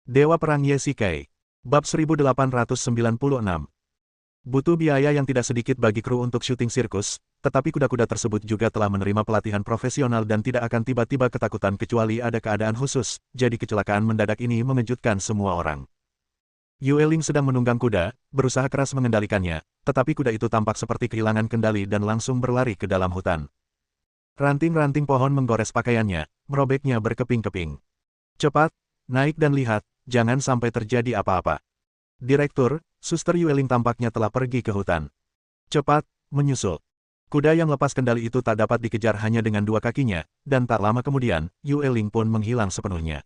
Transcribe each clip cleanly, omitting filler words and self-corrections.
Dewa Perang Ye Shikai. Bab 1896. Butuh biaya yang tidak sedikit bagi kru untuk syuting sirkus, tetapi kuda-kuda tersebut juga telah menerima pelatihan profesional dan tidak akan tiba-tiba ketakutan kecuali ada keadaan khusus, jadi kecelakaan mendadak ini mengejutkan semua orang. Yueling sedang menunggang kuda, berusaha keras mengendalikannya, tetapi kuda itu tampak seperti kehilangan kendali dan langsung berlari ke dalam hutan. Ranting-ranting pohon menggores pakaiannya, merobeknya berkeping-keping. Cepat, naik dan lihat, jangan sampai terjadi apa-apa. Direktur, Suster Yueling tampaknya telah pergi ke hutan. Cepat, menyusul. Kuda yang lepas kendali itu tak dapat dikejar hanya dengan dua kakinya, dan tak lama kemudian, Yueling pun menghilang sepenuhnya.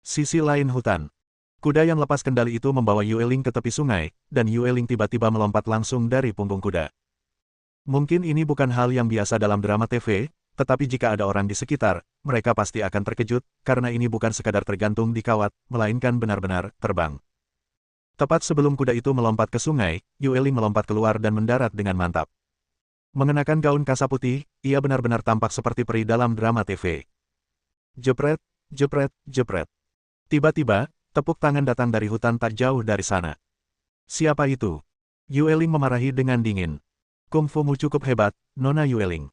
Sisi lain hutan. Kuda yang lepas kendali itu membawa Yueling ke tepi sungai, dan Yueling tiba-tiba melompat langsung dari punggung kuda. Mungkin ini bukan hal yang biasa dalam drama TV, tetapi jika ada orang di sekitar, mereka pasti akan terkejut, karena ini bukan sekadar tergantung di kawat, melainkan benar-benar terbang. Tepat sebelum kuda itu melompat ke sungai, Yueling melompat keluar dan mendarat dengan mantap. Mengenakan gaun kasa putih, ia benar-benar tampak seperti peri dalam drama TV. Jepret, jepret, jepret. Tiba-tiba, tepuk tangan datang dari hutan tak jauh dari sana. Siapa itu? Yueling memarahi dengan dingin. Kungfumu cukup hebat, Nona Yueling.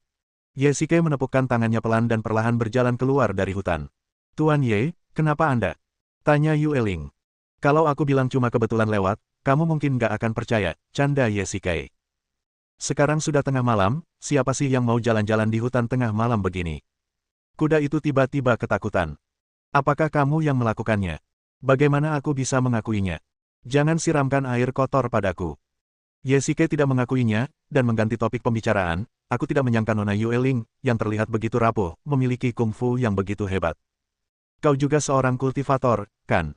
Ye Shikai menepukkan tangannya pelan dan perlahan berjalan keluar dari hutan. Tuan Ye, kenapa Anda? Tanya Yueling. Kalau aku bilang cuma kebetulan lewat, kamu mungkin gak akan percaya, canda Ye Shikai. Sekarang sudah tengah malam, siapa sih yang mau jalan-jalan di hutan tengah malam begini? Kuda itu tiba-tiba ketakutan. Apakah kamu yang melakukannya? Bagaimana aku bisa mengakuinya? Jangan siramkan air kotor padaku. Ye Shikai tidak mengakuinya, dan mengganti topik pembicaraan. Aku tidak menyangka Nona Yueling, yang terlihat begitu rapuh, memiliki kungfu yang begitu hebat. Kau juga seorang kultivator, kan?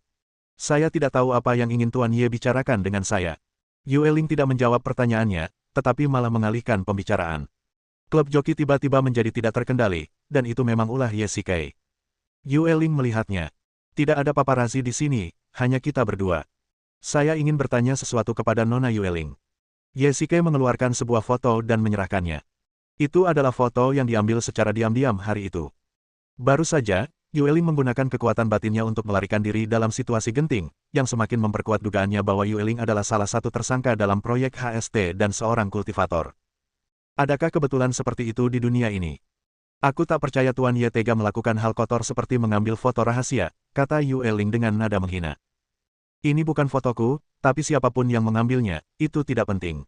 Saya tidak tahu apa yang ingin Tuan Ye bicarakan dengan saya. Yueling tidak menjawab pertanyaannya, tetapi malah mengalihkan pembicaraan. Klub joki tiba-tiba menjadi tidak terkendali, dan itu memang ulah Ye Shikai. Yueling melihatnya. Tidak ada paparazi di sini, hanya kita berdua. Saya ingin bertanya sesuatu kepada Nona Yueling. Ye Shikai mengeluarkan sebuah foto dan menyerahkannya. Itu adalah foto yang diambil secara diam-diam hari itu. Baru saja, Yueling menggunakan kekuatan batinnya untuk melarikan diri dalam situasi genting, yang semakin memperkuat dugaannya bahwa Yueling adalah salah satu tersangka dalam proyek HST dan seorang kultivator. Adakah kebetulan seperti itu di dunia ini? Aku tak percaya Tuan Ye tega melakukan hal kotor seperti mengambil foto rahasia, kata Yueling dengan nada menghina. Ini bukan fotoku, tapi siapapun yang mengambilnya, itu tidak penting.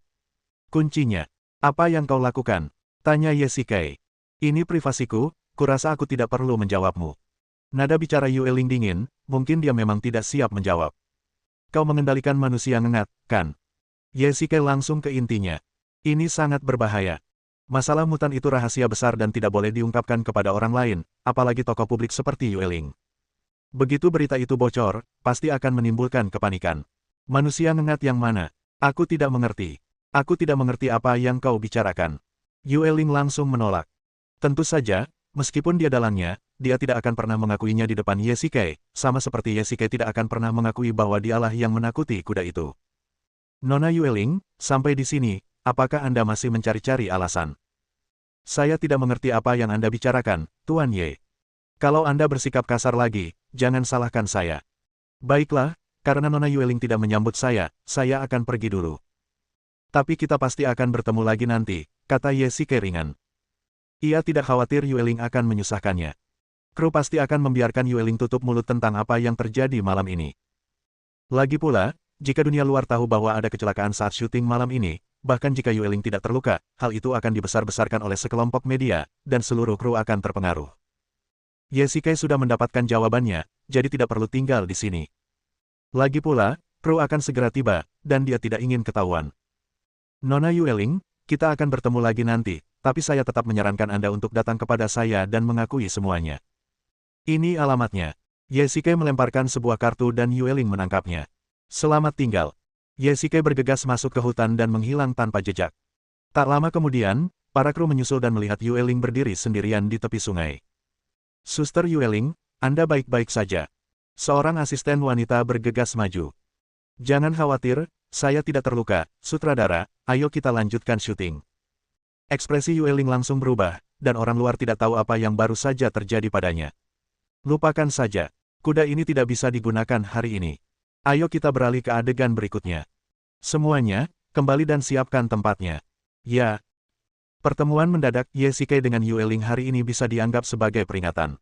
Kuncinya, apa yang kau lakukan? Tanya Ye Shikai. Ini privasiku, kurasa aku tidak perlu menjawabmu. Nada bicara Yueling dingin, mungkin dia memang tidak siap menjawab. Kau mengendalikan manusia ngengat, kan? Ye Shikai langsung ke intinya. Ini sangat berbahaya. Masalah mutan itu rahasia besar dan tidak boleh diungkapkan kepada orang lain, apalagi tokoh publik seperti Yueling. Begitu berita itu bocor, pasti akan menimbulkan kepanikan. Manusia ngengat yang mana? Aku tidak mengerti. Aku tidak mengerti apa yang kau bicarakan. Yueling langsung menolak. Tentu saja, meskipun dia dalangnya, dia tidak akan pernah mengakuinya di depan Ye Shikai, sama seperti Ye Shikai tidak akan pernah mengakui bahwa dialah yang menakuti kuda itu. Nona Yueling, sampai di sini, apakah Anda masih mencari-cari alasan? Saya tidak mengerti apa yang Anda bicarakan, Tuan Ye. Kalau Anda bersikap kasar lagi, jangan salahkan saya. Baiklah, karena Nona Yueling tidak menyambut saya akan pergi dulu. Tapi kita pasti akan bertemu lagi nanti, kata Ye Shikai ringan. Ia tidak khawatir Yueling akan menyusahkannya. Kru pasti akan membiarkan Yueling tutup mulut tentang apa yang terjadi malam ini. Lagi pula, jika dunia luar tahu bahwa ada kecelakaan saat syuting malam ini, bahkan jika Yueling tidak terluka, hal itu akan dibesar-besarkan oleh sekelompok media, dan seluruh kru akan terpengaruh. Ye Shikai sudah mendapatkan jawabannya, jadi tidak perlu tinggal di sini. Lagi pula, kru akan segera tiba, dan dia tidak ingin ketahuan. Nona Yueling, kita akan bertemu lagi nanti, tapi saya tetap menyarankan Anda untuk datang kepada saya dan mengakui semuanya. Ini alamatnya. Ye Shikai melemparkan sebuah kartu dan Yueling menangkapnya. Selamat tinggal. Ye Shikai bergegas masuk ke hutan dan menghilang tanpa jejak. Tak lama kemudian, para kru menyusul dan melihat Yueling berdiri sendirian di tepi sungai. Suster Yueling, Anda baik-baik saja. Seorang asisten wanita bergegas maju. Jangan khawatir, saya tidak terluka, sutradara, ayo kita lanjutkan syuting. Ekspresi Yueling langsung berubah, dan orang luar tidak tahu apa yang baru saja terjadi padanya. Lupakan saja. Kuda ini tidak bisa digunakan hari ini. Ayo kita beralih ke adegan berikutnya. Semuanya, kembali dan siapkan tempatnya. Ya. Pertemuan mendadak Ye Shikai dengan Yue Ling hari ini bisa dianggap sebagai peringatan.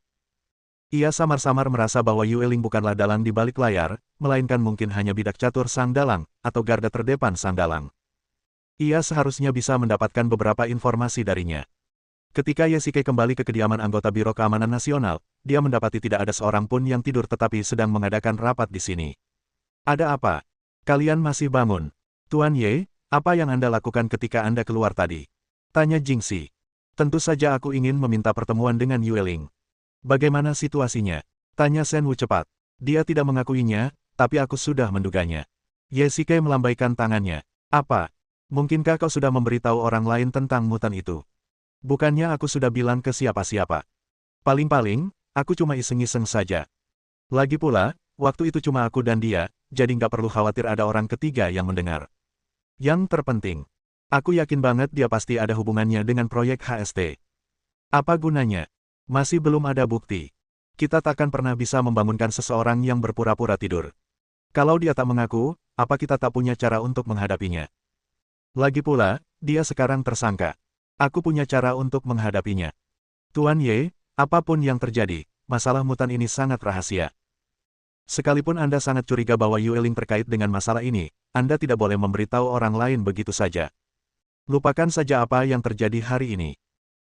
Ia samar-samar merasa bahwa Yue Ling bukanlah dalang di balik layar, melainkan mungkin hanya bidak catur sang dalang, atau garda terdepan sang dalang. Ia seharusnya bisa mendapatkan beberapa informasi darinya. Ketika Ye Shikai kembali ke kediaman anggota Biro Keamanan Nasional, dia mendapati tidak ada seorang pun yang tidur tetapi sedang mengadakan rapat di sini. Ada apa? Kalian masih bangun? Tuan Ye, apa yang Anda lakukan ketika Anda keluar tadi? Tanya Jingxi. Tentu saja aku ingin meminta pertemuan dengan Yue Ling. Bagaimana situasinya? Tanya Shen Wu cepat. Dia tidak mengakuinya, tapi aku sudah menduganya. Ye Shikai melambaikan tangannya. Apa? Mungkinkah kau sudah memberitahu orang lain tentang mutan itu? Bukannya aku sudah bilang ke siapa-siapa. Paling-paling, aku cuma iseng-iseng saja. Lagi pula, waktu itu cuma aku dan dia, jadi nggak perlu khawatir ada orang ketiga yang mendengar. Yang terpenting, aku yakin banget dia pasti ada hubungannya dengan proyek HST. Apa gunanya? Masih belum ada bukti. Kita takkan pernah bisa membangunkan seseorang yang berpura-pura tidur. Kalau dia tak mengaku, apa kita tak punya cara untuk menghadapinya? Lagi pula, dia sekarang tersangka. Aku punya cara untuk menghadapinya. Tuan Ye, apapun yang terjadi, masalah mutan ini sangat rahasia. Sekalipun Anda sangat curiga bahwa Yue Ling terkait dengan masalah ini, Anda tidak boleh memberitahu orang lain begitu saja. Lupakan saja apa yang terjadi hari ini.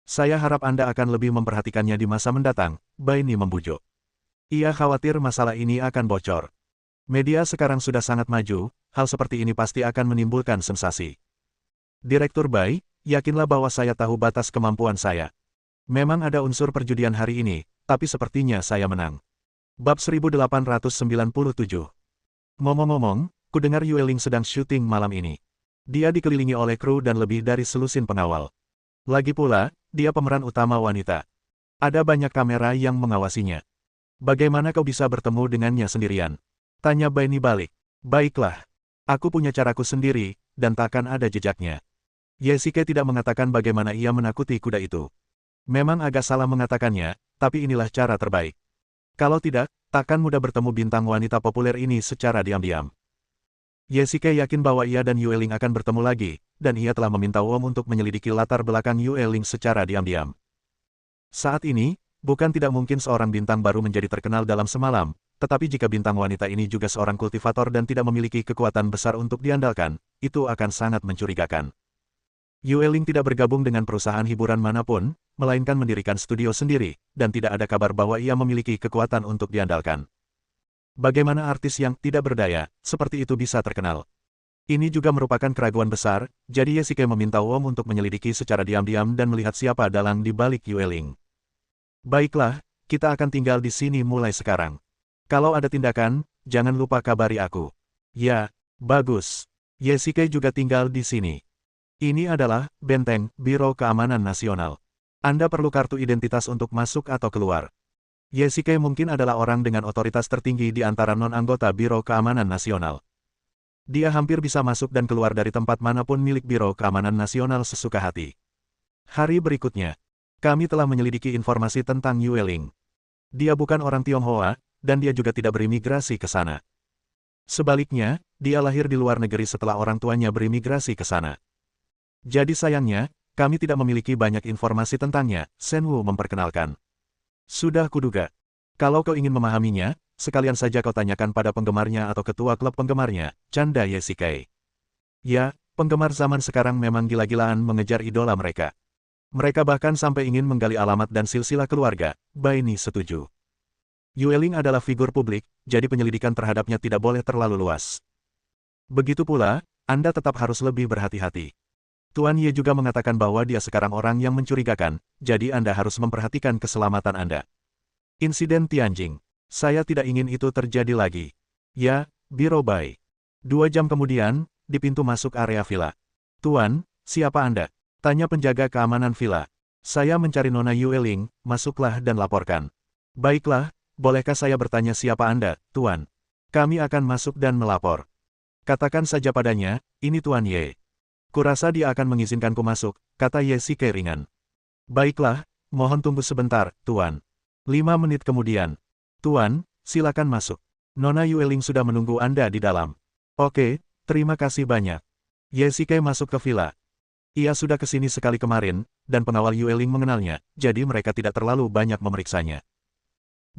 Saya harap Anda akan lebih memperhatikannya di masa mendatang, Bai Ni membujuk. Ia khawatir masalah ini akan bocor. Media sekarang sudah sangat maju, hal seperti ini pasti akan menimbulkan sensasi. Direktur Bai, yakinlah bahwa saya tahu batas kemampuan saya. Memang ada unsur perjudian hari ini, tapi sepertinya saya menang. Bab 1897. Ngomong-ngomong, kudengar Yue Ling sedang syuting malam ini. Dia dikelilingi oleh kru dan lebih dari selusin pengawal. Lagi pula, dia pemeran utama wanita. Ada banyak kamera yang mengawasinya. Bagaimana kau bisa bertemu dengannya sendirian? Tanya Bai Ni balik. Baiklah. Aku punya caraku sendiri, dan takkan ada jejaknya. Ye Shikai tidak mengatakan bagaimana ia menakuti kuda itu. Memang agak salah mengatakannya, tapi inilah cara terbaik. Kalau tidak, takkan mudah bertemu bintang wanita populer ini secara diam-diam. Ye Shikai yakin bahwa ia dan Yue Ling akan bertemu lagi, dan ia telah meminta Wom untuk menyelidiki latar belakang Yue Ling secara diam-diam. Saat ini, bukan tidak mungkin seorang bintang baru menjadi terkenal dalam semalam, tetapi jika bintang wanita ini juga seorang kultivator dan tidak memiliki kekuatan besar untuk diandalkan, itu akan sangat mencurigakan. Yue Ling tidak bergabung dengan perusahaan hiburan manapun, melainkan mendirikan studio sendiri, dan tidak ada kabar bahwa ia memiliki kekuatan untuk diandalkan. Bagaimana artis yang tidak berdaya, seperti itu bisa terkenal? Ini juga merupakan keraguan besar, jadi Ye Shikai meminta Wom untuk menyelidiki secara diam-diam dan melihat siapa dalang di balik Yue Ling. Baiklah, kita akan tinggal di sini mulai sekarang. Kalau ada tindakan, jangan lupa kabari aku. Ya, bagus. Ye Shikai juga tinggal di sini. Ini adalah benteng Biro Keamanan Nasional. Anda perlu kartu identitas untuk masuk atau keluar. Ye Shikai mungkin adalah orang dengan otoritas tertinggi di antara non-anggota Biro Keamanan Nasional. Dia hampir bisa masuk dan keluar dari tempat manapun milik Biro Keamanan Nasional sesuka hati. Hari berikutnya, kami telah menyelidiki informasi tentang Yue Ling. Dia bukan orang Tionghoa, dan dia juga tidak berimigrasi ke sana. Sebaliknya, dia lahir di luar negeri setelah orang tuanya berimigrasi ke sana. Jadi sayangnya, kami tidak memiliki banyak informasi tentangnya, Shen Wu memperkenalkan. Sudah kuduga. Kalau kau ingin memahaminya, sekalian saja kau tanyakan pada penggemarnya atau ketua klub penggemarnya, canda Ye Shikai. Ya, penggemar zaman sekarang memang gila-gilaan mengejar idola mereka. Mereka bahkan sampai ingin menggali alamat dan silsilah keluarga, Bai Ni setuju. Yue Ling adalah figur publik, jadi penyelidikan terhadapnya tidak boleh terlalu luas. Begitu pula, Anda tetap harus lebih berhati-hati. Tuan Ye juga mengatakan bahwa dia sekarang orang yang mencurigakan, jadi Anda harus memperhatikan keselamatan Anda. Insiden Tianjing. Saya tidak ingin itu terjadi lagi. Ya, Biro Bai. 2 jam kemudian, di pintu masuk area villa. Tuan, siapa Anda? Tanya penjaga keamanan villa. Saya mencari Nona Yue Ling, masuklah dan laporkan. Baiklah, bolehkah saya bertanya siapa Anda, Tuan? Kami akan masuk dan melapor. Katakan saja padanya, ini Tuan Ye. Kurasa dia akan mengizinkanku masuk, kata Ye Shikai ringan. Baiklah, mohon tunggu sebentar, Tuan. 5 menit kemudian. Tuan, silakan masuk. Nona Yueling sudah menunggu Anda di dalam. Oke, terima kasih banyak. Ye Xikei masuk ke villa. Ia sudah ke sini sekali kemarin, dan pengawal Yueling mengenalnya, jadi mereka tidak terlalu banyak memeriksanya.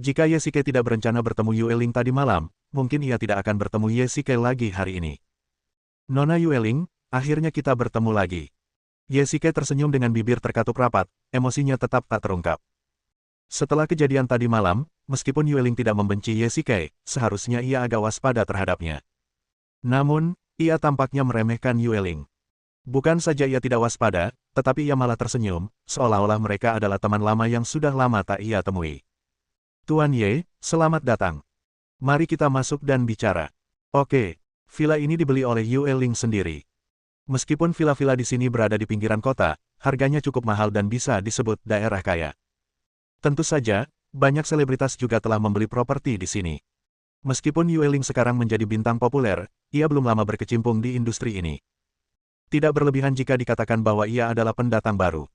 Jika Ye Xikei tidak berencana bertemu Yueling tadi malam, mungkin ia tidak akan bertemu Ye Xikei lagi hari ini. Nona Yueling, akhirnya kita bertemu lagi. Ye Xikei tersenyum dengan bibir terkatup rapat, emosinya tetap tak terungkap. Setelah kejadian tadi malam, meskipun Yueling tidak membenci Ye Xikei, seharusnya ia agak waspada terhadapnya. Namun, ia tampaknya meremehkan Yueling. Bukan saja ia tidak waspada, tetapi ia malah tersenyum, seolah-olah mereka adalah teman lama yang sudah lama tak ia temui. Tuan Ye, selamat datang. Mari kita masuk dan bicara. Oke, villa ini dibeli oleh Yueling sendiri. Meskipun villa-villa di sini berada di pinggiran kota, harganya cukup mahal dan bisa disebut daerah kaya. Tentu saja, banyak selebritas juga telah membeli properti di sini. Meskipun Yueling sekarang menjadi bintang populer, ia belum lama berkecimpung di industri ini. Tidak berlebihan jika dikatakan bahwa ia adalah pendatang baru.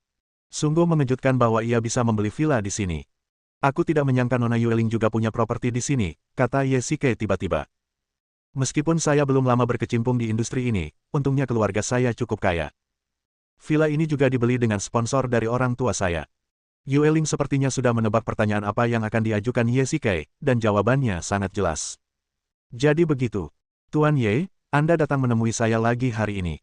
Sungguh mengejutkan bahwa ia bisa membeli villa di sini. Aku tidak menyangka Nona Yueling juga punya properti di sini, kata Ye Xikei tiba-tiba. Meskipun saya belum lama berkecimpung di industri ini, untungnya keluarga saya cukup kaya. Villa ini juga dibeli dengan sponsor dari orang tua saya. Yueling sepertinya sudah menebak pertanyaan apa yang akan diajukan Ye Xikei, dan jawabannya sangat jelas. Jadi begitu. Tuan Ye, Anda datang menemui saya lagi hari ini.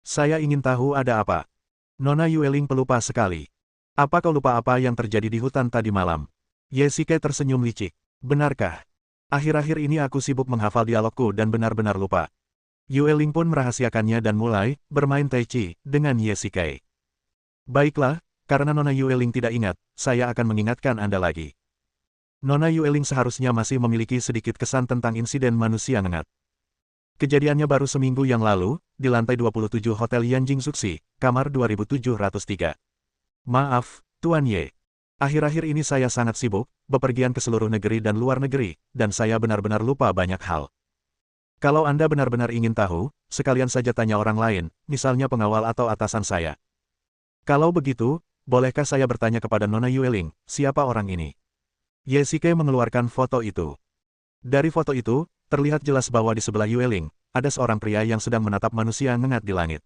Saya ingin tahu ada apa. Nona Yueling pelupa sekali. Apa kau lupa apa yang terjadi di hutan tadi malam? Ye Xikei tersenyum licik. Benarkah? Akhir-akhir ini aku sibuk menghafal dialogku dan benar-benar lupa. Yueling pun merahasiakannya dan mulai bermain Tai Chi dengan Ye Xikei. Baiklah, karena Nona Yueling tidak ingat, saya akan mengingatkan Anda lagi. Nona Yueling seharusnya masih memiliki sedikit kesan tentang insiden manusia ngengat. Kejadiannya baru seminggu yang lalu, di lantai 27 Hotel Yanjing Suksi, kamar 2703. Maaf, Tuan Ye. Akhir-akhir ini saya sangat sibuk, bepergian ke seluruh negeri dan luar negeri, dan saya benar-benar lupa banyak hal. Kalau Anda benar-benar ingin tahu, sekalian saja tanya orang lain, misalnya pengawal atau atasan saya. Kalau begitu, bolehkah saya bertanya kepada Nona Yueling, siapa orang ini? Ye Xikei mengeluarkan foto itu. Dari foto itu, terlihat jelas bahwa di sebelah Yueling, ada seorang pria yang sedang menatap manusia ngengat di langit.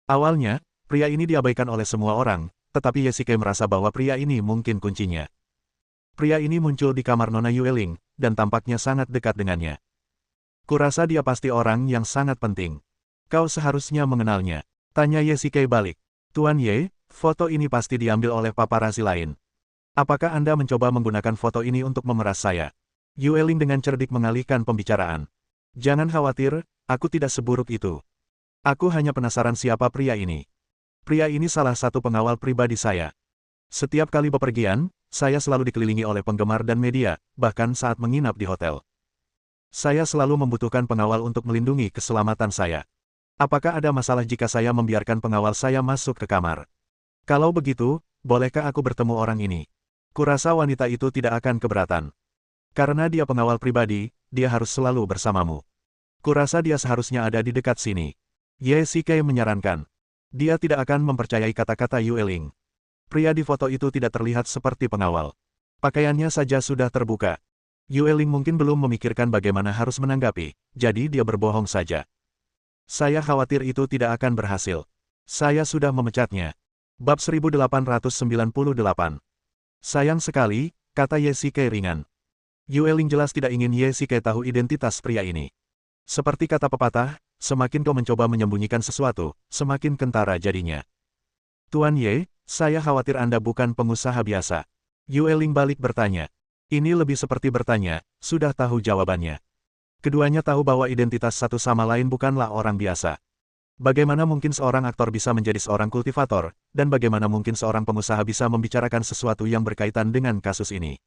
Awalnya, pria ini diabaikan oleh semua orang, tetapi Ye Xikei merasa bahwa pria ini mungkin kuncinya. Pria ini muncul di kamar Nona Yueling, dan tampaknya sangat dekat dengannya. Kurasa dia pasti orang yang sangat penting. Kau seharusnya mengenalnya. Tanya Ye Xikei balik. Tuan Ye, foto ini pasti diambil oleh paparazzi lain. Apakah Anda mencoba menggunakan foto ini untuk memeras saya? Yueling dengan cerdik mengalihkan pembicaraan. Jangan khawatir, aku tidak seburuk itu. Aku hanya penasaran siapa pria ini. Pria ini salah satu pengawal pribadi saya. Setiap kali bepergian, saya selalu dikelilingi oleh penggemar dan media, bahkan saat menginap di hotel. Saya selalu membutuhkan pengawal untuk melindungi keselamatan saya. Apakah ada masalah jika saya membiarkan pengawal saya masuk ke kamar? Kalau begitu, bolehkah aku bertemu orang ini? Kurasa wanita itu tidak akan keberatan. Karena dia pengawal pribadi, dia harus selalu bersamamu. Kurasa dia seharusnya ada di dekat sini. Ye Xikei menyarankan. Dia tidak akan mempercayai kata-kata Yueling. Pria di foto itu tidak terlihat seperti pengawal. Pakaiannya saja sudah terbuka. Yueling mungkin belum memikirkan bagaimana harus menanggapi, jadi dia berbohong saja. Saya khawatir itu tidak akan berhasil. Saya sudah memecatnya. Bab 1898. Sayang sekali, kata Ye Xikei ringan. Yueling jelas tidak ingin Ye Xikei tahu identitas pria ini. Seperti kata pepatah, semakin kau mencoba menyembunyikan sesuatu, semakin kentara jadinya. Tuan Ye, saya khawatir Anda bukan pengusaha biasa. Yueling balik bertanya. Ini lebih seperti bertanya, sudah tahu jawabannya. Keduanya tahu bahwa identitas satu sama lain bukanlah orang biasa. Bagaimana mungkin seorang aktor bisa menjadi seorang kultivator, dan bagaimana mungkin seorang pengusaha bisa membicarakan sesuatu yang berkaitan dengan kasus ini?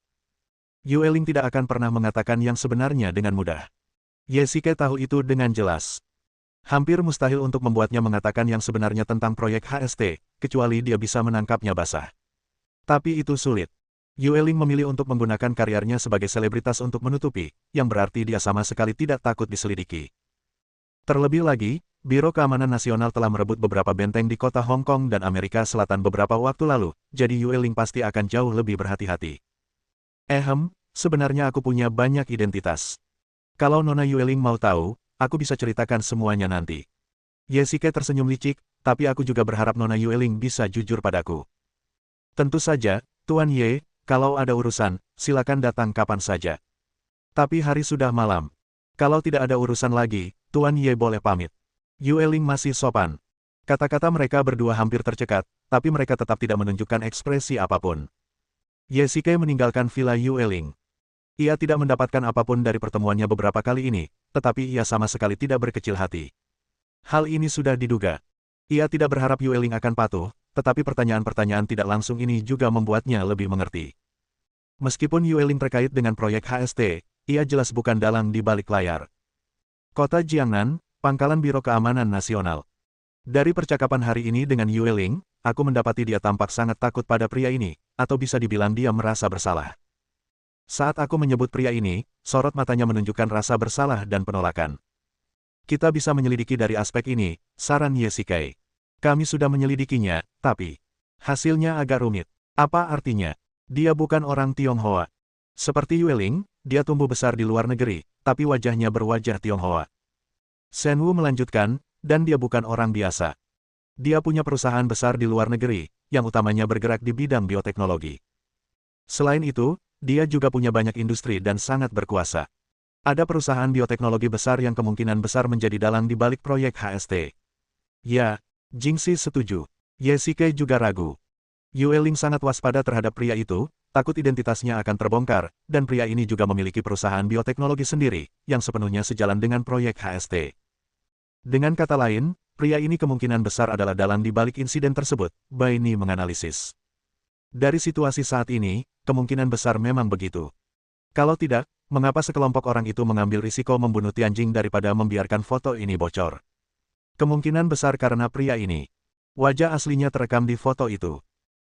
Yueling tidak akan pernah mengatakan yang sebenarnya dengan mudah. Ye Xikei tahu itu dengan jelas. Hampir mustahil untuk membuatnya mengatakan yang sebenarnya tentang proyek HST, kecuali dia bisa menangkapnya basah. Tapi itu sulit. Yueling memilih untuk menggunakan karirnya sebagai selebritas untuk menutupi, yang berarti dia sama sekali tidak takut diselidiki. Terlebih lagi, Biro Keamanan Nasional telah merebut beberapa benteng di kota Hong Kong dan Amerika Selatan beberapa waktu lalu, jadi Yueling pasti akan jauh lebih berhati-hati. sebenarnya aku punya banyak identitas. Kalau Nona Yueling mau tahu, aku bisa ceritakan semuanya nanti. Ye Shike tersenyum licik, tapi aku juga berharap Nona Yueling bisa jujur padaku. Tentu saja, Tuan Ye, kalau ada urusan, silakan datang kapan saja. Tapi hari sudah malam. Kalau tidak ada urusan lagi, Tuan Ye boleh pamit. Yueling masih sopan. Kata-kata mereka berdua hampir tercekat, tapi mereka tetap tidak menunjukkan ekspresi apapun. Ye Shike meninggalkan Villa Yueling. Ia tidak mendapatkan apapun dari pertemuannya beberapa kali ini, tetapi ia sama sekali tidak berkecil hati. Hal ini sudah diduga. Ia tidak berharap Yueling akan patuh, tetapi pertanyaan-pertanyaan tidak langsung ini juga membuatnya lebih mengerti. Meskipun Yueling terkait dengan proyek HST, ia jelas bukan dalang di balik layar. Kota Jiangnan, Pangkalan Biro Keamanan Nasional. Dari percakapan hari ini dengan Yueling, aku mendapati dia tampak sangat takut pada pria ini, atau bisa dibilang dia merasa bersalah. Saat aku menyebut pria ini, sorot matanya menunjukkan rasa bersalah dan penolakan. Kita bisa menyelidiki dari aspek ini, saran Ye Shike. Kami sudah menyelidikinya, tapi hasilnya agak rumit. Apa artinya? Dia bukan orang Tionghoa. Seperti Yueling, dia tumbuh besar di luar negeri, tapi wajahnya berwajah Tionghoa. Shen Wu melanjutkan, dan dia bukan orang biasa. Dia punya perusahaan besar di luar negeri, yang utamanya bergerak di bidang bioteknologi. Selain itu, dia juga punya banyak industri dan sangat berkuasa. Ada perusahaan bioteknologi besar yang kemungkinan besar menjadi dalang di balik proyek HST. Ya, Jingxi setuju. Ye Shike juga ragu. Yueling sangat waspada terhadap pria itu, takut identitasnya akan terbongkar, dan pria ini juga memiliki perusahaan bioteknologi sendiri, yang sepenuhnya sejalan dengan proyek HST. Dengan kata lain, pria ini kemungkinan besar adalah dalang di balik insiden tersebut, Bai Ni menganalisis. Dari situasi saat ini, kemungkinan besar memang begitu. Kalau tidak, mengapa sekelompok orang itu mengambil risiko membunuh Tianjing daripada membiarkan foto ini bocor? Kemungkinan besar karena pria ini. Wajah aslinya terekam di foto itu.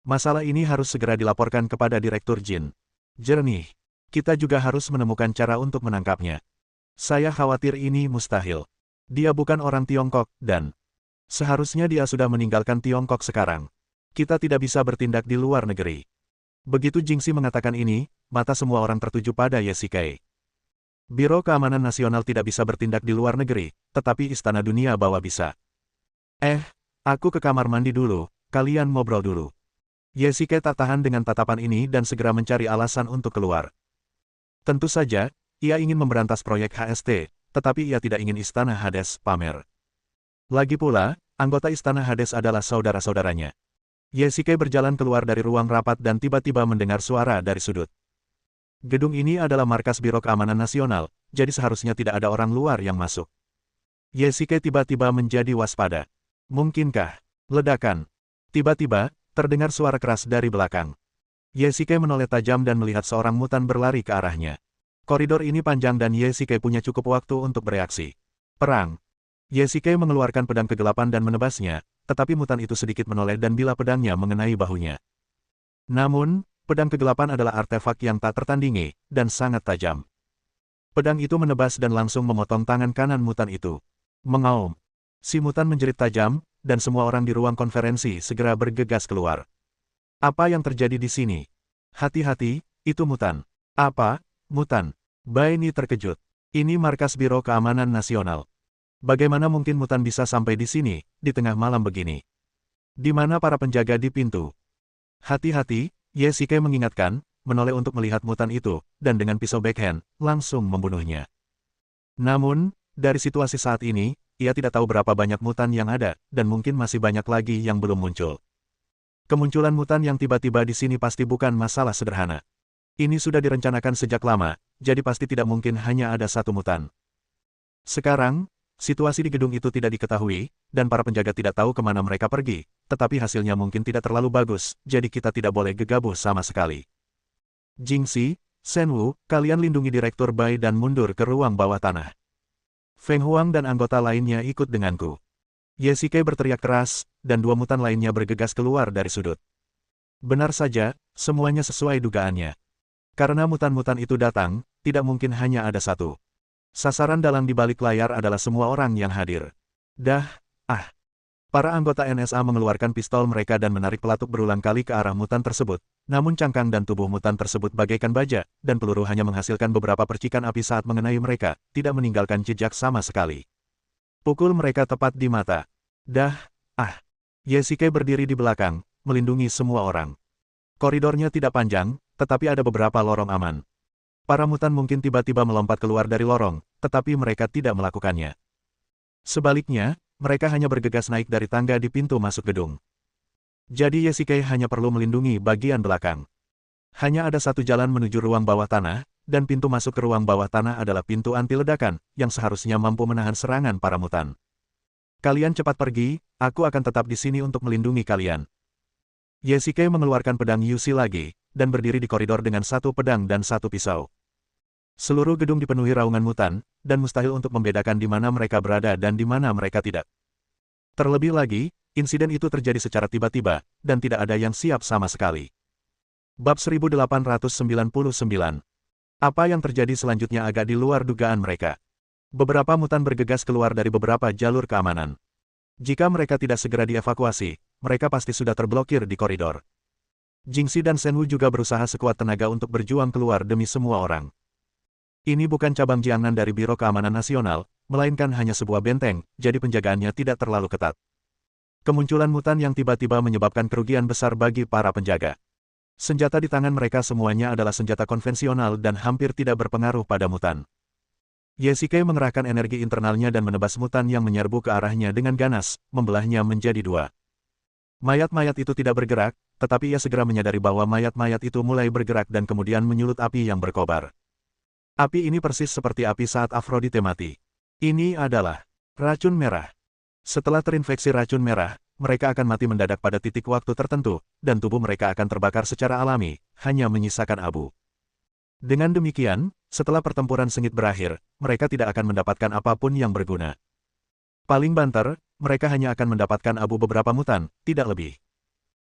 Masalah ini harus segera dilaporkan kepada Direktur Jin. Jernih. Kita juga harus menemukan cara untuk menangkapnya. Saya khawatir ini mustahil. Dia bukan orang Tiongkok, dan seharusnya dia sudah meninggalkan Tiongkok sekarang. Kita tidak bisa bertindak di luar negeri. Begitu Jingxi mengatakan ini, mata semua orang tertuju pada Ye Shike. Biro Keamanan Nasional tidak bisa bertindak di luar negeri, tetapi Istana Dunia Bawah bisa. Aku ke kamar mandi dulu, kalian ngobrol dulu. Ye Shike tak tahan dengan tatapan ini dan segera mencari alasan untuk keluar. Tentu saja, ia ingin memberantas proyek HST, tetapi ia tidak ingin Istana Hades pamer. Lagi pula, anggota Istana Hades adalah saudara-saudaranya. Ye Shike berjalan keluar dari ruang rapat dan tiba-tiba mendengar suara dari sudut. Gedung ini adalah markas Biro Keamanan Nasional, jadi seharusnya tidak ada orang luar yang masuk. Ye Shike tiba-tiba menjadi waspada. Mungkinkah ledakan? Tiba-tiba, terdengar suara keras dari belakang. Ye Shike menoleh tajam dan melihat seorang mutan berlari ke arahnya. Koridor ini panjang dan Ye Shike punya cukup waktu untuk bereaksi. Perang. Ye Shike mengeluarkan pedang kegelapan dan menebasnya, tetapi mutan itu sedikit menoleh dan bila pedangnya mengenai bahunya. Namun, pedang kegelapan adalah artefak yang tak tertandingi, dan sangat tajam. Pedang itu menebas dan langsung memotong tangan kanan mutan itu. Mengaum. Si mutan menjerit tajam, dan semua orang di ruang konferensi segera bergegas keluar. Apa yang terjadi di sini? Hati-hati, itu mutan. Apa? Mutan. Bai Ni terkejut. Ini markas Biro Keamanan Nasional. Bagaimana mungkin mutan bisa sampai di sini, di tengah malam begini? Di mana para penjaga di pintu? Hati-hati, Ye Shike mengingatkan, menoleh untuk melihat mutan itu, dan dengan pisau backhand, langsung membunuhnya. Namun, dari situasi saat ini, ia tidak tahu berapa banyak mutan yang ada, dan mungkin masih banyak lagi yang belum muncul. Kemunculan mutan yang tiba-tiba di sini pasti bukan masalah sederhana. Ini sudah direncanakan sejak lama, jadi pasti tidak mungkin hanya ada satu mutan. Sekarang, situasi di gedung itu tidak diketahui, dan para penjaga tidak tahu kemana mereka pergi, tetapi hasilnya mungkin tidak terlalu bagus, jadi kita tidak boleh gegabah sama sekali. Jingxi, Shen Wu, kalian lindungi Direktur Bai dan mundur ke ruang bawah tanah. Feng Huang dan anggota lainnya ikut denganku. Ye Shike berteriak keras, dan dua mutan lainnya bergegas keluar dari sudut. Benar saja, semuanya sesuai dugaannya. Karena mutan-mutan itu datang, tidak mungkin hanya ada satu. Sasaran dalang di balik layar adalah semua orang yang hadir. Para anggota NSA mengeluarkan pistol mereka dan menarik pelatuk berulang kali ke arah mutan tersebut. Namun cangkang dan tubuh mutan tersebut bagaikan baja, dan peluru hanya menghasilkan beberapa percikan api saat mengenai mereka, tidak meninggalkan jejak sama sekali. Pukul mereka tepat di mata. Dah, Yesike berdiri di belakang, melindungi semua orang. Koridornya tidak panjang, tetapi ada beberapa lorong aman. Para mutan mungkin tiba-tiba melompat keluar dari lorong, tetapi mereka tidak melakukannya. Sebaliknya, mereka hanya bergegas naik dari tangga di pintu masuk gedung. Jadi Yesike hanya perlu melindungi bagian belakang. Hanya ada satu jalan menuju ruang bawah tanah, dan pintu masuk ke ruang bawah tanah adalah pintu anti ledakan, yang seharusnya mampu menahan serangan para mutan. Kalian cepat pergi, aku akan tetap di sini untuk melindungi kalian. Yesike mengeluarkan pedang Yushi lagi, dan berdiri di koridor dengan satu pedang dan satu pisau. Seluruh gedung dipenuhi raungan mutan, dan mustahil untuk membedakan di mana mereka berada dan di mana mereka tidak. Terlebih lagi, insiden itu terjadi secara tiba-tiba, dan tidak ada yang siap sama sekali. Bab 1899. Apa yang terjadi selanjutnya agak di luar dugaan mereka. Beberapa mutan bergegas keluar dari beberapa jalur keamanan. Jika mereka tidak segera dievakuasi, mereka pasti sudah terblokir di koridor. Jingxi dan Shenwu juga berusaha sekuat tenaga untuk berjuang keluar demi semua orang. Ini bukan cabang Jiangnan dari Biro Keamanan Nasional, melainkan hanya sebuah benteng, jadi penjagaannya tidak terlalu ketat. Kemunculan mutan yang tiba-tiba menyebabkan kerugian besar bagi para penjaga. Senjata di tangan mereka semuanya adalah senjata konvensional dan hampir tidak berpengaruh pada mutan. Yesike mengerahkan energi internalnya dan menebas mutan yang menyerbu ke arahnya dengan ganas, membelahnya menjadi dua. Mayat-mayat itu tidak bergerak, tetapi ia segera menyadari bahwa mayat-mayat itu mulai bergerak dan kemudian menyulut api yang berkobar. Api ini persis seperti api saat Aphrodite mati. Ini adalah racun merah. Setelah terinfeksi racun merah, mereka akan mati mendadak pada titik waktu tertentu, dan tubuh mereka akan terbakar secara alami, hanya menyisakan abu. Dengan demikian, setelah pertempuran sengit berakhir, mereka tidak akan mendapatkan apapun yang berguna. Paling banter, mereka hanya akan mendapatkan abu beberapa mutan, tidak lebih.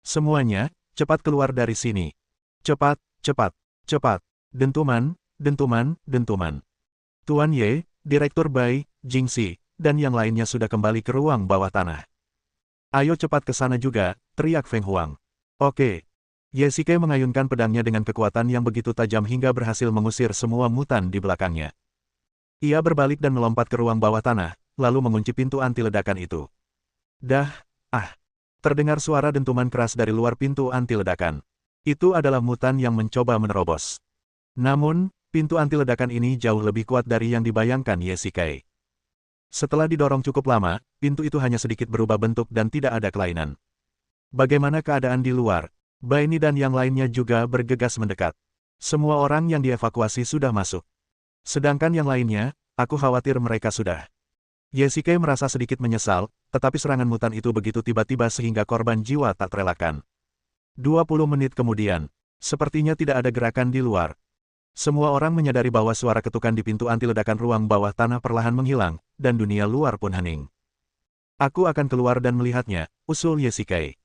Semuanya, cepat keluar dari sini. Cepat, cepat, cepat. Dentuman, dentuman, dentuman. Tuan Ye, Direktur Bai, Jingxi, dan yang lainnya sudah kembali ke ruang bawah tanah. Ayo cepat ke sana juga, teriak Feng Huang. Oke. Yesike mengayunkan pedangnya dengan kekuatan yang begitu tajam hingga berhasil mengusir semua mutan di belakangnya. Ia berbalik dan melompat ke ruang bawah tanah, lalu mengunci pintu anti ledakan itu. Terdengar suara dentuman keras dari luar pintu anti ledakan. Itu adalah mutan yang mencoba menerobos. Namun, pintu anti ledakan ini jauh lebih kuat dari yang dibayangkan Yesike. Setelah didorong cukup lama, pintu itu hanya sedikit berubah bentuk dan tidak ada kelainan. Bagaimana keadaan di luar? Baini dan yang lainnya juga bergegas mendekat. Semua orang yang dievakuasi sudah masuk. Sedangkan yang lainnya, aku khawatir mereka sudah. Yesike merasa sedikit menyesal, tetapi serangan mutan itu begitu tiba-tiba sehingga korban jiwa tak terelakkan. 20 menit kemudian, sepertinya tidak ada gerakan di luar. Semua orang menyadari bahwa suara ketukan di pintu anti ledakan ruang bawah tanah perlahan menghilang, dan dunia luar pun hening. Aku akan keluar dan melihatnya, usul Yesike.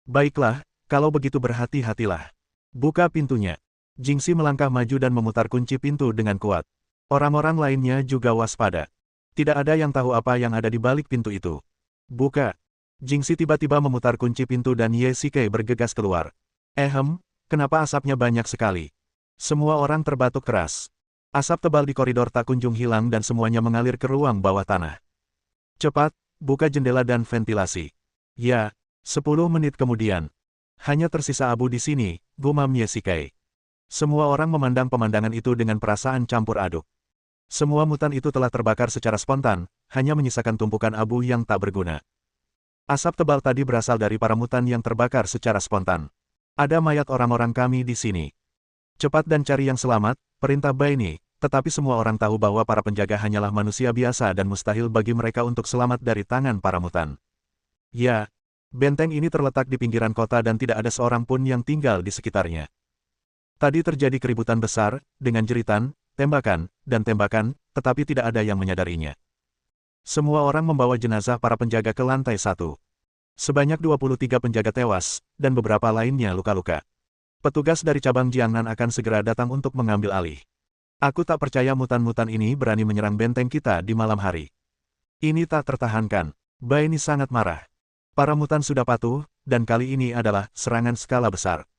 Baiklah, kalau begitu berhati-hatilah. Buka pintunya. Jingxi melangkah maju dan memutar kunci pintu dengan kuat. Orang-orang lainnya juga waspada. Tidak ada yang tahu apa yang ada di balik pintu itu. Buka. Jingxi tiba-tiba memutar kunci pintu dan Yesike bergegas keluar. Kenapa asapnya banyak sekali? Semua orang terbatuk keras. Asap tebal di koridor tak kunjung hilang dan semuanya mengalir ke ruang bawah tanah. Cepat, buka jendela dan ventilasi. Ya, 10 menit kemudian. Hanya tersisa abu di sini, gumam Yesike. Semua orang memandang pemandangan itu dengan perasaan campur aduk. Semua mutan itu telah terbakar secara spontan, hanya menyisakan tumpukan abu yang tak berguna. Asap tebal tadi berasal dari para mutan yang terbakar secara spontan. Ada mayat orang-orang kami di sini. Cepat dan cari yang selamat, perintah Baini, tetapi semua orang tahu bahwa para penjaga hanyalah manusia biasa dan mustahil bagi mereka untuk selamat dari tangan para mutan. Ya, benteng ini terletak di pinggiran kota dan tidak ada seorang pun yang tinggal di sekitarnya. Tadi terjadi keributan besar, dengan jeritan, tembakan, dan tembakan, tetapi tidak ada yang menyadarinya. Semua orang membawa jenazah para penjaga ke lantai 1. Sebanyak 23 penjaga tewas, dan beberapa lainnya luka-luka. Petugas dari cabang Jiangnan akan segera datang untuk mengambil alih. Aku tak percaya mutan-mutan ini berani menyerang benteng kita di malam hari. Ini tak tertahankan. Baini sangat marah. Para mutan sudah patuh, dan kali ini adalah serangan skala besar.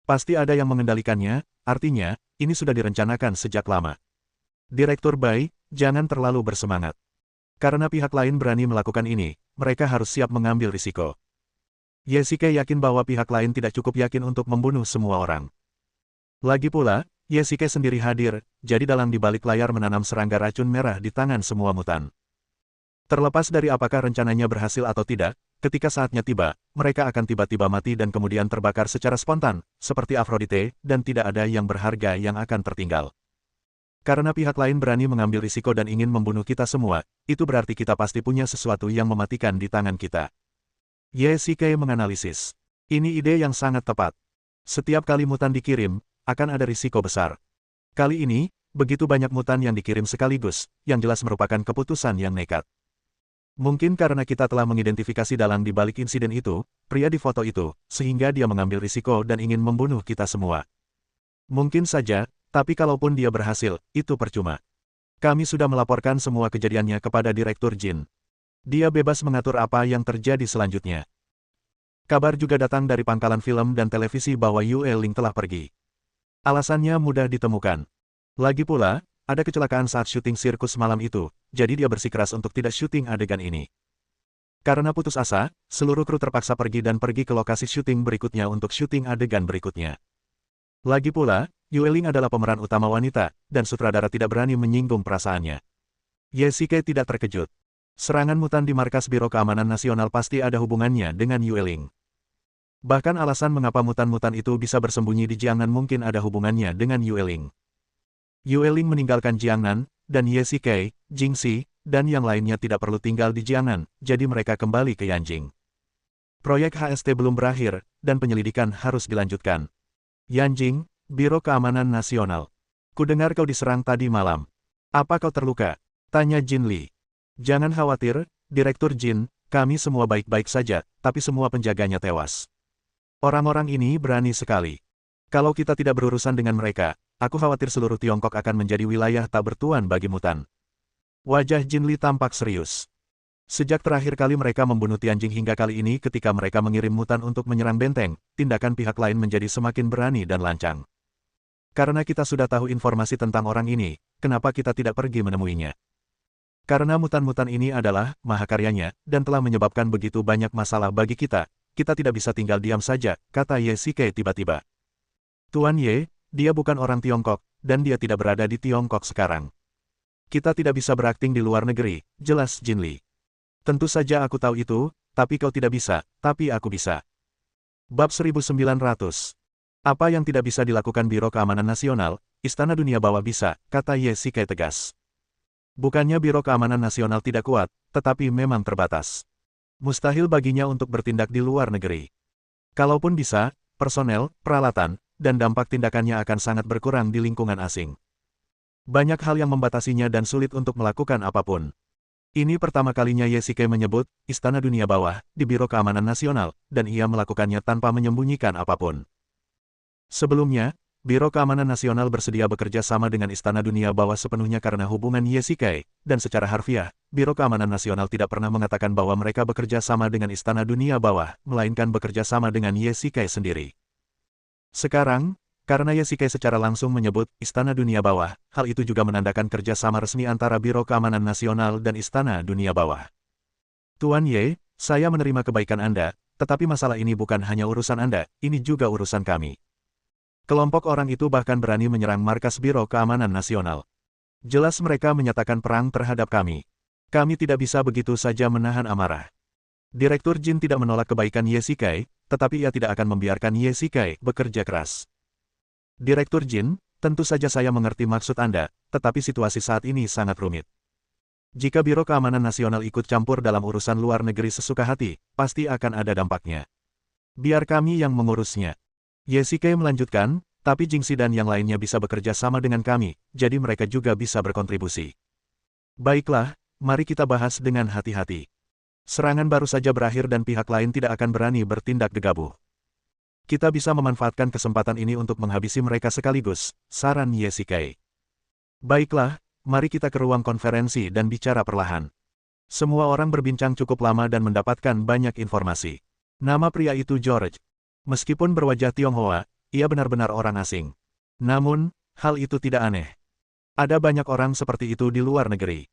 Pasti ada yang mengendalikannya, artinya, ini sudah direncanakan sejak lama. Direktur Bai, jangan terlalu bersemangat. Karena pihak lain berani melakukan ini, mereka harus siap mengambil risiko. Yesike yakin bahwa pihak lain tidak cukup yakin untuk membunuh semua orang. Lagi pula, Yesike sendiri hadir, jadi dalang di balik layar menanam serangga racun merah di tangan semua mutan. Terlepas dari apakah rencananya berhasil atau tidak, ketika saatnya tiba, mereka akan tiba-tiba mati dan kemudian terbakar secara spontan, seperti Aphrodite, dan tidak ada yang berharga yang akan tertinggal. Karena pihak lain berani mengambil risiko dan ingin membunuh kita semua, itu berarti kita pasti punya sesuatu yang mematikan di tangan kita. Yesike menganalisis. Ini ide yang sangat tepat. Setiap kali mutan dikirim, akan ada risiko besar. Kali ini, begitu banyak mutan yang dikirim sekaligus, yang jelas merupakan keputusan yang nekat. Mungkin karena kita telah mengidentifikasi dalang di balik insiden itu, pria di foto itu, sehingga dia mengambil risiko dan ingin membunuh kita semua. Mungkin saja, tapi kalaupun dia berhasil, itu percuma. Kami sudah melaporkan semua kejadiannya kepada Direktur Jin. Dia bebas mengatur apa yang terjadi selanjutnya. Kabar juga datang dari pangkalan film dan televisi bahwa Yue Ling telah pergi. Alasannya mudah ditemukan. Lagi pula, ada kecelakaan saat syuting sirkus malam itu, jadi dia bersikeras untuk tidak syuting adegan ini. Karena putus asa, seluruh kru terpaksa pergi dan pergi ke lokasi syuting berikutnya untuk syuting adegan berikutnya. Lagi pula, Yue Ling adalah pemeran utama wanita, dan sutradara tidak berani menyinggung perasaannya. Yesike tidak terkejut. Serangan mutan di markas Biro Keamanan Nasional pasti ada hubungannya dengan Yue Ling. Bahkan alasan mengapa mutan-mutan itu bisa bersembunyi di Jiangnan mungkin ada hubungannya dengan Yue Ling. Yue Ling meninggalkan Jiangnan, dan Yesike, Jingxi, dan yang lainnya tidak perlu tinggal di Jiangnan, jadi mereka kembali ke Yanjing. Proyek HST belum berakhir, dan penyelidikan harus dilanjutkan. Yanjing, Biro Keamanan Nasional. Kudengar kau diserang tadi malam. Apa kau terluka? Tanya Jin Li. Jangan khawatir, Direktur Jin, kami semua baik-baik saja, tapi semua penjaganya tewas. Orang-orang ini berani sekali. Kalau kita tidak berurusan dengan mereka, aku khawatir seluruh Tiongkok akan menjadi wilayah tak bertuan bagi mutan. Wajah Jin Li tampak serius. Sejak terakhir kali mereka membunuh Tianjing hingga kali ini ketika mereka mengirim mutan untuk menyerang benteng, tindakan pihak lain menjadi semakin berani dan lancang. Karena kita sudah tahu informasi tentang orang ini, kenapa kita tidak pergi menemuinya? Karena mutan-mutan ini adalah mahakaryanya, dan telah menyebabkan begitu banyak masalah bagi kita tidak bisa tinggal diam saja, kata Yesike tiba-tiba. Tuan Ye, dia bukan orang Tiongkok, dan dia tidak berada di Tiongkok sekarang. Kita tidak bisa berakting di luar negeri, jelas Jin Li. Tentu saja aku tahu itu, tapi kau tidak bisa, tapi aku bisa. Bab 1900. Apa yang tidak bisa dilakukan Biro Keamanan Nasional, Istana Dunia Bawah bisa, kata Yesike tegas. Bukannya Biro Keamanan Nasional tidak kuat, tetapi memang terbatas. Mustahil baginya untuk bertindak di luar negeri. Kalaupun bisa, personel, peralatan, dan dampak tindakannya akan sangat berkurang di lingkungan asing. Banyak hal yang membatasinya dan sulit untuk melakukan apapun. Ini pertama kalinya Yesike menyebut Istana Dunia Bawah di Biro Keamanan Nasional, dan ia melakukannya tanpa menyembunyikan apapun. Sebelumnya, Biro Keamanan Nasional bersedia bekerja sama dengan Istana Dunia Bawah sepenuhnya karena hubungan Yesike, dan secara harfiah, Biro Keamanan Nasional tidak pernah mengatakan bahwa mereka bekerja sama dengan Istana Dunia Bawah, melainkan bekerja sama dengan Yesike sendiri. Sekarang, karena Yesike secara langsung menyebut Istana Dunia Bawah, hal itu juga menandakan kerja sama resmi antara Biro Keamanan Nasional dan Istana Dunia Bawah. Tuan Ye, saya menerima kebaikan Anda, tetapi masalah ini bukan hanya urusan Anda, ini juga urusan kami. Kelompok orang itu bahkan berani menyerang markas Biro Keamanan Nasional. Jelas mereka menyatakan perang terhadap kami. Kami tidak bisa begitu saja menahan amarah. Direktur Jin tidak menolak kebaikan Yesike, tetapi ia tidak akan membiarkan Yesike bekerja keras. Direktur Jin, tentu saja saya mengerti maksud Anda, tetapi situasi saat ini sangat rumit. Jika Biro Keamanan Nasional ikut campur dalam urusan luar negeri sesuka hati, pasti akan ada dampaknya. Biar kami yang mengurusnya. Yesike melanjutkan, tapi Jingxi dan yang lainnya bisa bekerja sama dengan kami, jadi mereka juga bisa berkontribusi. Baiklah, mari kita bahas dengan hati-hati. Serangan baru saja berakhir dan pihak lain tidak akan berani bertindak gegabah. Kita bisa memanfaatkan kesempatan ini untuk menghabisi mereka sekaligus, saran Yesike. Baiklah, mari kita ke ruang konferensi dan bicara perlahan. Semua orang berbincang cukup lama dan mendapatkan banyak informasi. Nama pria itu George. Meskipun berwajah Tionghoa, ia benar-benar orang asing. Namun, hal itu tidak aneh. Ada banyak orang seperti itu di luar negeri.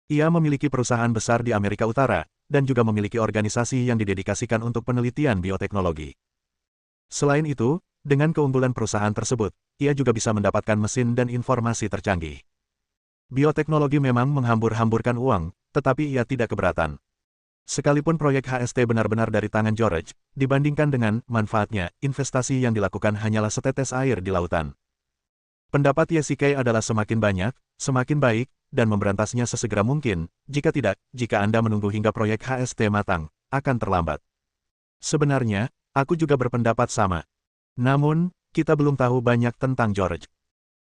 Ia memiliki perusahaan besar di Amerika Utara, dan juga memiliki organisasi yang didedikasikan untuk penelitian bioteknologi. Selain itu, dengan keunggulan perusahaan tersebut, ia juga bisa mendapatkan mesin dan informasi tercanggih. Bioteknologi memang menghambur-hamburkan uang, tetapi ia tidak keberatan. Sekalipun proyek HST benar-benar dari tangan George, dibandingkan dengan manfaatnya, investasi yang dilakukan hanyalah setetes air di lautan. Pendapat Yesike adalah semakin banyak, semakin baik, dan memberantasnya sesegera mungkin. Jika tidak, jika Anda menunggu hingga proyek HST matang, akan terlambat. Sebenarnya, aku juga berpendapat sama. Namun, kita belum tahu banyak tentang George.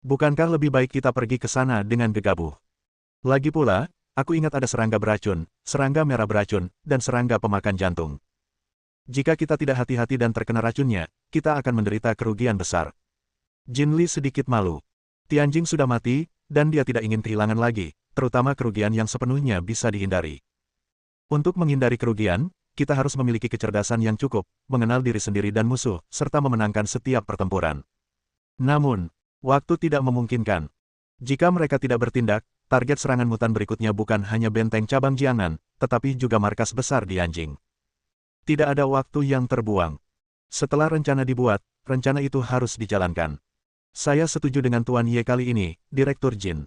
Bukankah lebih baik kita pergi ke sana dengan gegabah? Lagi pula, aku ingat ada serangga beracun, serangga merah beracun, dan serangga pemakan jantung. Jika kita tidak hati-hati dan terkena racunnya, kita akan menderita kerugian besar. Jin Li sedikit malu. Tianjing sudah mati, dan dia tidak ingin kehilangan lagi, terutama kerugian yang sepenuhnya bisa dihindari. Untuk menghindari kerugian, kita harus memiliki kecerdasan yang cukup, mengenal diri sendiri dan musuh, serta memenangkan setiap pertempuran. Namun, waktu tidak memungkinkan. Jika mereka tidak bertindak, target serangan mutan berikutnya bukan hanya benteng cabang Jiangnan, tetapi juga markas besar di Anjing. Tidak ada waktu yang terbuang. Setelah rencana dibuat, rencana itu harus dijalankan. Saya setuju dengan Tuan Ye kali ini, Direktur Jin.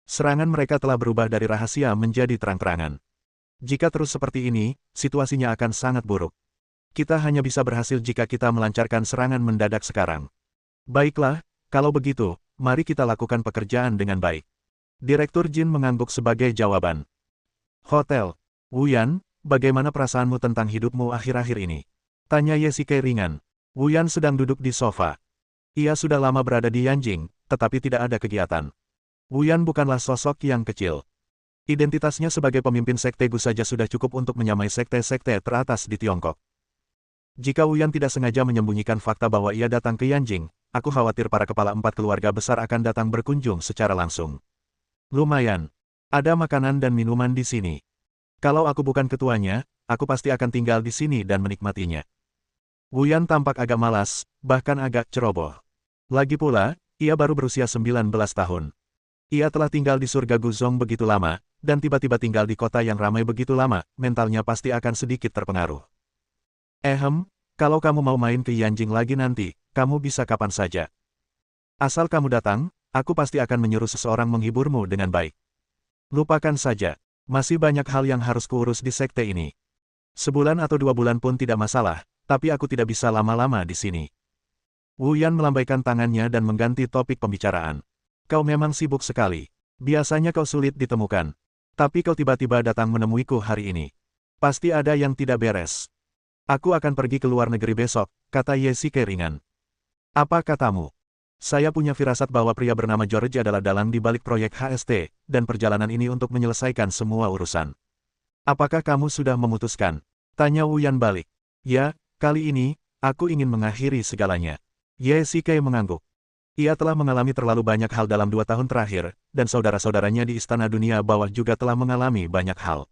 Serangan mereka telah berubah dari rahasia menjadi terang-terangan. Jika terus seperti ini, situasinya akan sangat buruk. Kita hanya bisa berhasil jika kita melancarkan serangan mendadak sekarang. Baiklah, kalau begitu, mari kita lakukan pekerjaan dengan baik. Direktur Jin mengangguk sebagai jawaban. Hotel. Wuyan, bagaimana perasaanmu tentang hidupmu akhir-akhir ini? Tanya Yesike ringan. Wuyan sedang duduk di sofa. Ia sudah lama berada di Yanjing, tetapi tidak ada kegiatan. Wuyan bukanlah sosok yang kecil. Identitasnya sebagai pemimpin sekte Gu saja sudah cukup untuk menyamai sekte-sekte teratas di Tiongkok. Jika Wuyan tidak sengaja menyembunyikan fakta bahwa ia datang ke Yanjing, aku khawatir para kepala 4 keluarga besar akan datang berkunjung secara langsung. Lumayan. Ada makanan dan minuman di sini. Kalau aku bukan ketuanya, aku pasti akan tinggal di sini dan menikmatinya. Wuyan tampak agak malas, bahkan agak ceroboh. Lagi pula, ia baru berusia 19 tahun. Ia telah tinggal di surga Guzong begitu lama, dan tiba-tiba tinggal di kota yang ramai begitu lama, mentalnya pasti akan sedikit terpengaruh. Kalau kamu mau main ke Yanjing lagi nanti, kamu bisa kapan saja. Asal kamu datang, aku pasti akan menyuruh seseorang menghiburmu dengan baik. Lupakan saja, masih banyak hal yang harus kuurus di sekte ini. Sebulan atau 2 bulan pun tidak masalah, tapi aku tidak bisa lama-lama di sini. Wuyan melambaikan tangannya dan mengganti topik pembicaraan. Kau memang sibuk sekali. Biasanya kau sulit ditemukan. Tapi kau tiba-tiba datang menemuiku hari ini. Pasti ada yang tidak beres. Aku akan pergi ke luar negeri besok, kata Yesike ringan. Apa katamu? Saya punya firasat bahwa pria bernama George adalah dalang di balik proyek HST, dan perjalanan ini untuk menyelesaikan semua urusan. Apakah kamu sudah memutuskan? Tanya Wuyan balik. Ya, kali ini, aku ingin mengakhiri segalanya. Yesike mengangguk. Ia telah mengalami terlalu banyak hal dalam 2 tahun terakhir, dan saudara-saudaranya di Istana Dunia Bawah juga telah mengalami banyak hal.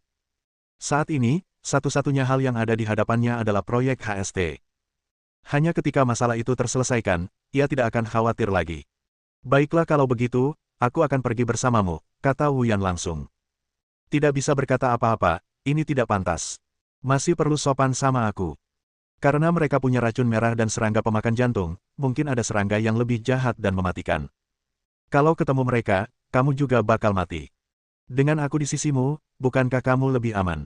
Saat ini, satu-satunya hal yang ada di hadapannya adalah proyek HST. Hanya ketika masalah itu terselesaikan, ia tidak akan khawatir lagi. Baiklah kalau begitu, aku akan pergi bersamamu, kata Wuyan langsung. Tidak bisa berkata apa-apa, ini tidak pantas. Masih perlu sopan sama aku. Karena mereka punya racun merah dan serangga pemakan jantung, mungkin ada serangga yang lebih jahat dan mematikan. Kalau ketemu mereka, kamu juga bakal mati. Dengan aku di sisimu, bukankah kamu lebih aman?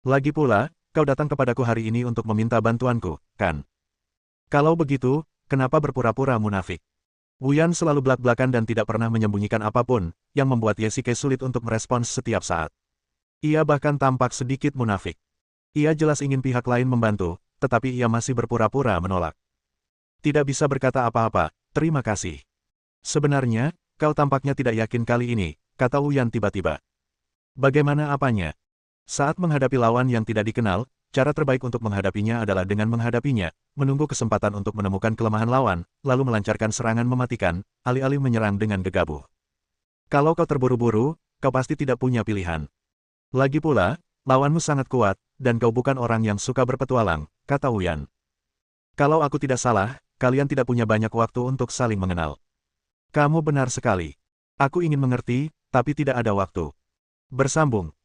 Lagi pula, kau datang kepadaku hari ini untuk meminta bantuanku, kan? Kalau begitu, kenapa berpura-pura munafik? Wuyan selalu belak-belakan dan tidak pernah menyembunyikan apapun, yang membuat Yesike sulit untuk merespons setiap saat. Ia bahkan tampak sedikit munafik. Ia jelas ingin pihak lain membantu, tetapi ia masih berpura-pura menolak. Tidak bisa berkata apa-apa, terima kasih. Sebenarnya, kau tampaknya tidak yakin kali ini, kata Wuyan tiba-tiba. Bagaimana apanya? Saat menghadapi lawan yang tidak dikenal, cara terbaik untuk menghadapinya adalah dengan menghadapinya, menunggu kesempatan untuk menemukan kelemahan lawan, lalu melancarkan serangan mematikan, alih-alih menyerang dengan gegabah. Kalau kau terburu-buru, kau pasti tidak punya pilihan. Lagi pula, lawanmu sangat kuat, dan kau bukan orang yang suka berpetualang, kata Wuyan. Kalau aku tidak salah, kalian tidak punya banyak waktu untuk saling mengenal. Kamu benar sekali. Aku ingin mengerti, tapi tidak ada waktu. Bersambung.